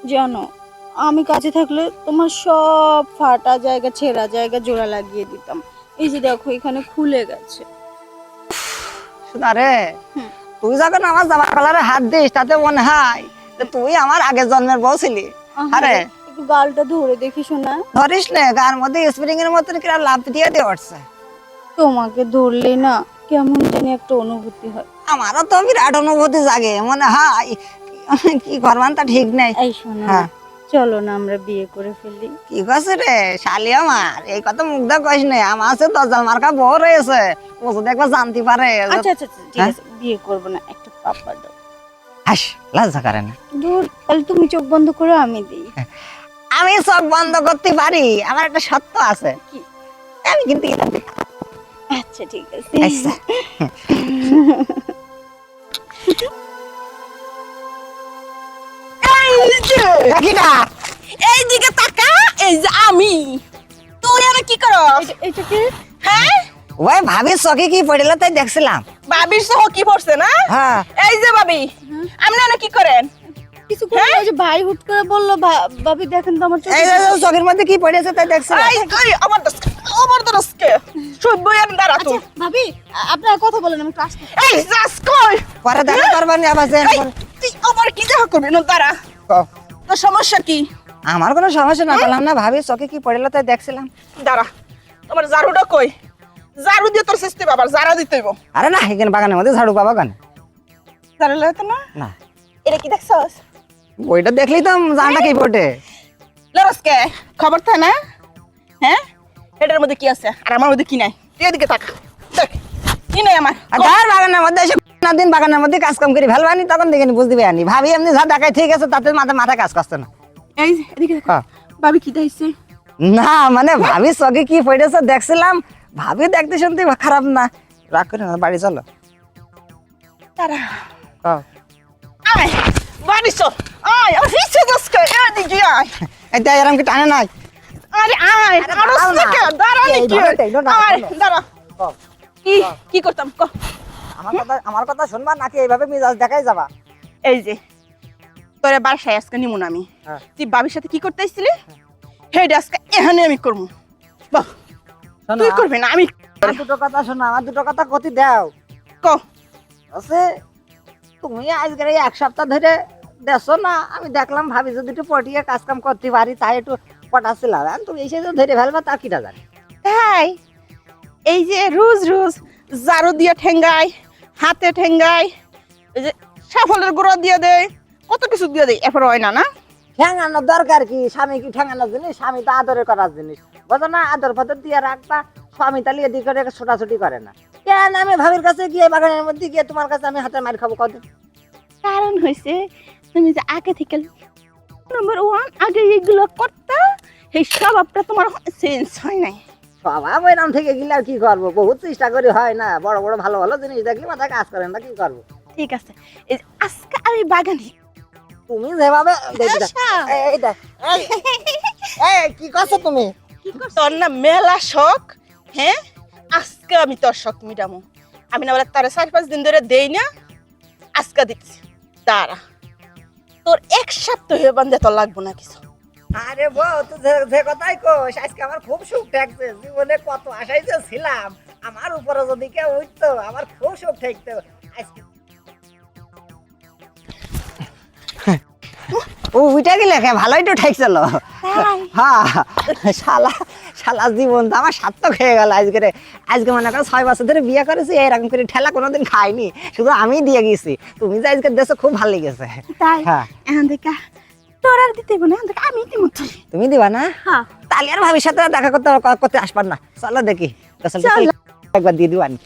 জানো, আমি কাছে থাকলে তোমার সব ফাটা জায়গা ছেঁড়া জায়গা জোড়া লাগিয়ে দিতাম। এই যে দেখো এখানে খুলে গেছে। শোনা রে, হুম। তুই যখন আমার জামা কালারে হাত দিস তাতে মনে হয় যে তুই আমার আগের জন্মের বউ ছিলি। আরে একটু গালটা ধরে দেখি শোনা। ধরিস নে, গার মধ্যে স্প্রিং এর মতন কিরা লাভ দিয়ে দিয়ে উঠছে। তোমাকে ধরলে না কেমন জানি একটা অনুভূতি হয়। আমারও তো বিরাট অনুভূতি জাগে, মনে হয় কি করবান তা ঠিক নেই। এই শোনো হ্যাঁ। না, চলো না আমরা বিয়ে করে ফেলি। কি করছে রে শালি আমার, এই কথা মুগ্ধ কইস নে, আমার আছে দরজাল মার্কা বউ রয়েছে, ও যদি একবার জানতে পারে। আচ্ছা আচ্ছা আচ্ছা, ঠিক আছে, বিয়ে করবো না, একটা পাপ্পা দাও। হাস, লজ্জা করে না? ধর, তাহলে তুমি চোখ বন্ধ করো, আমি দিই। আমি চোখ বন্ধ করতে পারি, আমার একটা সত্য আছে। কি? আমি কিন্তু এটা দিই। আচ্ছা ঠিক আছে। আচ্ছা। কিটা? এইদিকে তাকা, এই যে আমি। তুই আর কি করস? এটা কি? হ্যাঁ, ওই ভাবি চোখে কি পড়িল তাই দেখছিলাম। বাবির সহ কি পড়ছে না? হ্যাঁ। এই যে বাবি, আপনি না কি করেন? কিছু করে ওই যে ভাই হুট করে বললো, ভাবি দেখেন তো আমার এই যে চোখের মধ্যে কি পড়েছে তাই দেখছিলাম। এই এই আমার দরজকে সভ্য আর দাঁড়া তুই। ভাবি, আপনারা কথা বলেন, আমি ক্লাস করছি। এই যাস কই? পরে দেখা পারবানি আবার যে। এই, তুই আমার কি দেখা করবি না দাঁড়া। তোর সমস্যা কি? আমার কোনো সমস্যা না, বললাম না ভাবি চোখে কি পড়িল তাই দেখছিলাম। দাঁড়া, তোমার ঝাড়ুটা কই? ঝাড়ু দিয়ে তোর সিস্টেম আবার ঝাড়া দিতে হইব। আরে না, এখানে বাগানের মধ্যে ঝাড়ু পাবা কেন? ঝাড়ু লাগে না? না, এটা কি দেখছস? ওইটা দেখলেই তো জানটা কি ফোটে। লরসকে খবর থাকে না? হ্যাঁ, এটার মধ্যে কি আছে আর আমার মধ্যে কি নাই? তুই এদিকে তাকা, দেখ কি নাই আমার। আর যার বাগানের মধ্যে এসে না দিন বাগানের মধ্যে কাজ কাম করি ভালবানি, তখন দেখে বুঝতে পারি ভাবি এমনি যা দেখায় ঠিক আছে, তাতে মাথা কাজ করছে না। এই যে, এদিকে দেখ, হ্যাঁ। ভাবি কি দেখছে? না মানে ভাবি চোখে কি পড়েছে দেখছিলাম, ভাবি দেখতে শুনতে খারাপ না। রাগ করে না, বাড়ি চলো। তারা হ্যাঁ। আয় বাড়ি চল, আয় আর হিসে দসকে এদিকে আয়। এই দেখ এরকম কি টানে নাই? আরে আয়, আরে আরো দাঁড়াও না। থেকে দাঁড়া এই নাকি? ধরো, এই ধরো, আয় ধরো। দাঁড়া। কও, কি কি করতাম ক? আমার কথা শুনবা নাকি এইভাবে মিজাজ দেখাই যাবা? এই যে তোরে বাসায় আজকে নিমু না আমি। হ্যাঁ। তুই বাবির সাথে কি করতে আইছিলি? হেড আজকে এখানে আমি করবো। বাহ, শোনো, তুই করবি না, আমি আমার দুটো কথা শোনো, আমার দুটো কথা কতি দাও। ক। আছে তুমি আজকের এই এক সপ্তাহ ধরে দেখছো না, আমি দেখলাম ভাবি যদি একটু পটিয়ে কাজ কাম করতে পারি তাই একটু পটাচ্ছিলাম, আর তুমি এসে যে ধরে ফেলবা তা কিটা জানি। তাই এই যে রোজ রোজ ঝাড়ু দিয়ে ঠেঙ্গাই, হাতে ঠেঙ্গাই, এই যে সাফলের গুঁড়ো দিয়ে দেয়, কত কিছু দিয়ে দেয়, এরপর হয় না না? ঠেঙানোর দরকার কি? স্বামী কি ঠেঙানোর জিনিস? স্বামী তো আদরে করার জিনিস, বোঝো না? আদর ফাদর দিয়ে রাখবা, স্বামী তাহলে এদিক করে ছোটাছুটি করে না। কেন আমি ভাবির কাছে গিয়ে বাগানের মধ্যে গিয়ে তোমার কাছে আমি হাতে মার খাবো কদিন? কারণ হয়েছে তুমি যে আগে থেকে নাম্বার ওয়ান আগে এগুলো করতে, এই স্বভাবটা তোমার চেঞ্জ হয় নাই। স্বভাব ওই নাম থেকে গেলে আর কি করবো, বহুত চেষ্টা করি হয় না, বড় বড় ভালো ভালো জিনিস দেখলে মাথা কাজ করে না, কি করবো? ঠিক আছে, এই যে আজকে আমি বাগানে তুমি যেভাবে আচ্ছা। এই দেখ, এই কি করছো তুমি? তোর না মেলা শখ, হ্যাঁ আজকে আমি তোর শখ মিটামো। আমি না বলে তার 4-5 দিন ধরে দেই না, আজকে দিচ্ছি। দাঁড়া, তোর এক সপ্তাহ হয়ে বান্ধে তোর লাগবো না কিছু। আরে বউ, তুই যে কথাই কোস, আজকে আমার খুব সুখ ঠেকছে, জীবনে কত আশাই যে ছিলাম, আমার উপরে যদি কেউ উঠতো আমার খুব সুখ ঠেকতো আজকে। ও উঠে গেলে ভালোই তো ঠেকছিল। হ্যাঁ, শালা শালা জীবন তো আমার সার্থক হয়ে গেল আজকে। আজকে মনে করো 6 বছর ধরে বিয়ে করেছি, এরকম করে ঠেলা কোনোদিন খাইনি, শুধু আমি দিয়ে গেছি। তুমি যে আজকে দেশে খুব ভালো লেগেছে। তাই হ্যাঁ। এখন দেখা তোর আর দিতে হবে না, এখন থেকে আমি দিব তোর। তুমি দিবা না? হ্যাঁ। তাহলে আর ভাবির সাথে দেখা করতে আসবার না, চলো দেখি একবার দিয়ে দিবানি।